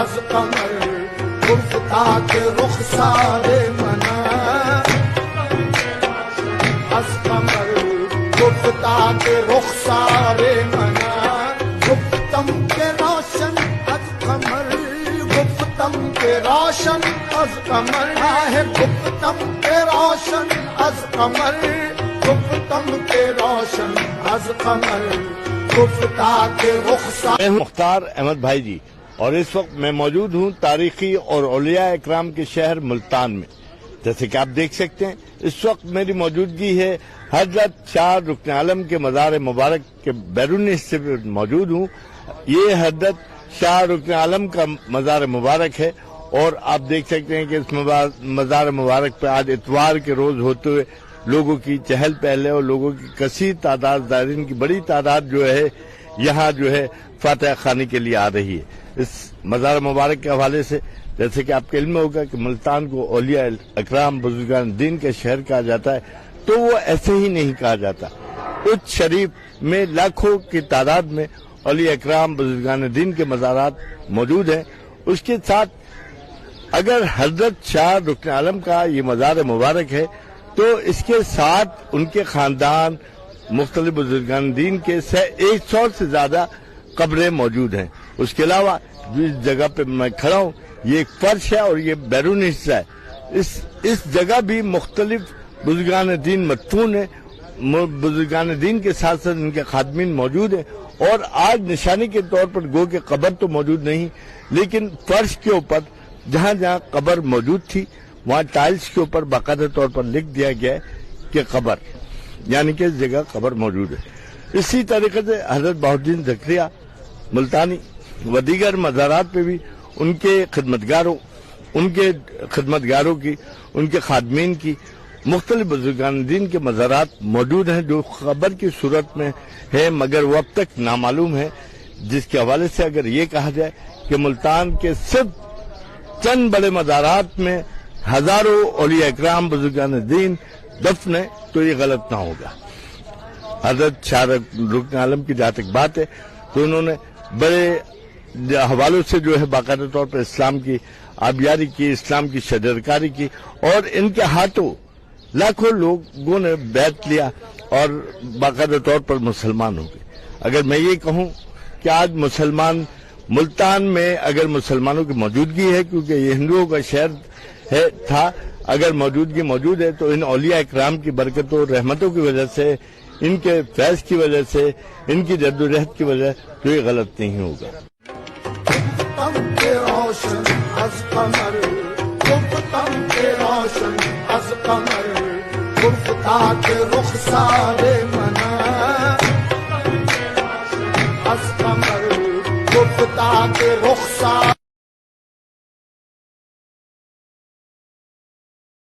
از قمر گفتہ کے رخسار منا از قمر گفتہ کے رخسار منا گفتم کے روشن از قمر گفتم کے روشن از قمر ہے گفتم کے روشن از قمر گفتم کے روشن از قمر گفتہ کے رخسار. میں ہوں مختار احمد بھائی جی اور اس وقت میں موجود ہوں تاریخی اور اولیاء اکرام کے شہر ملتان میں. جیسے کہ آپ دیکھ سکتے ہیں اس وقت میری موجودگی ہے حضرت شاہ رکن عالم کے مزار مبارک کے بیرونی حصے میں موجود ہوں. یہ حضرت شاہ رکن عالم کا مزار مبارک ہے اور آپ دیکھ سکتے ہیں کہ اس مزار مبارک پہ آج اتوار کے روز ہوتے ہوئے لوگوں کی چہل پہل ہے اور لوگوں کی کثیر تعداد زائرین کی بڑی تعداد جو ہے یہاں جو ہے فاتحہ خوانی کے لیے آ رہی ہے. اس مزار مبارک کے حوالے سے جیسے کہ آپ کے علم ہوگا کہ ملتان کو اولیاء اکرام بزرگان دین کا شہر کہا جاتا ہے تو وہ ایسے ہی نہیں کہا جاتا. اچ شریف میں لاکھوں کی تعداد میں اولیاء اکرام بزرگان دین کے مزارات موجود ہیں. اس کے ساتھ اگر حضرت شاہ رکن عالم کا یہ مزار مبارک ہے تو اس کے ساتھ ان کے خاندان مختلف بزرگان دین کے 100 سے زیادہ قبریں موجود ہیں. اس کے علاوہ جس جگہ پہ میں کھڑا ہوں یہ ایک فرش ہے اور یہ بیرونی حصہ ہے. اس جگہ بھی مختلف بزرگان دین مدفون ہیں. بزرگان دین کے ساتھ ساتھ ان کے خادمین موجود ہیں اور آج نشانی کے طور پر گو کہ قبر تو موجود نہیں لیکن فرش کے اوپر جہاں جہاں قبر موجود تھی وہاں ٹائلز کے اوپر باقاعدہ طور پر لکھ دیا گیا ہے کہ قبر یعنی کہ اس جگہ قبر موجود ہے. اسی طریقے سے حضرت بہاؤالدین زکریہ ملتانی و دیگر مزارات پہ بھی ان کے خدمتگاروں کی ان کے خادمین کی مختلف بزرگان دین کے مزارات موجود ہیں جو خبر کی صورت میں ہے مگر وہ اب تک نامعلوم ہے. جس کے حوالے سے اگر یہ کہا جائے کہ ملتان کے صرف چند بڑے مزارات میں ہزاروں اولیاء اکرام بزرگان دین دفن ہے تو یہ غلط نہ ہوگا. حضرت شاہ رکن عالم کی جہاں تک بات ہے تو انہوں نے بڑے حوالوں سے جو ہے باقاعدہ طور پر اسلام کی آبیاری کی اسلام کی شجرکاری کی اور ان کے ہاتھوں لاکھوں لوگوں نے بیعت لیا اور باقاعدہ طور پر مسلمان ہو گئے. اگر میں یہ کہوں کہ آج مسلمان ملتان میں اگر مسلمانوں کی موجودگی ہے کیونکہ یہ ہندوؤں کا شہر تھا اگر موجودگی موجود ہے تو ان اولیاء اکرام کی برکتوں اور رحمتوں کی وجہ سے ان کے فیض کی وجہ سے ان کی جدوجہد کی وجہ تو یہ غلط نہیں ہوگا. گفتم کے روشن از قمر گفتم کے روشن از قمر گفتہ کے رخسار منا از قمر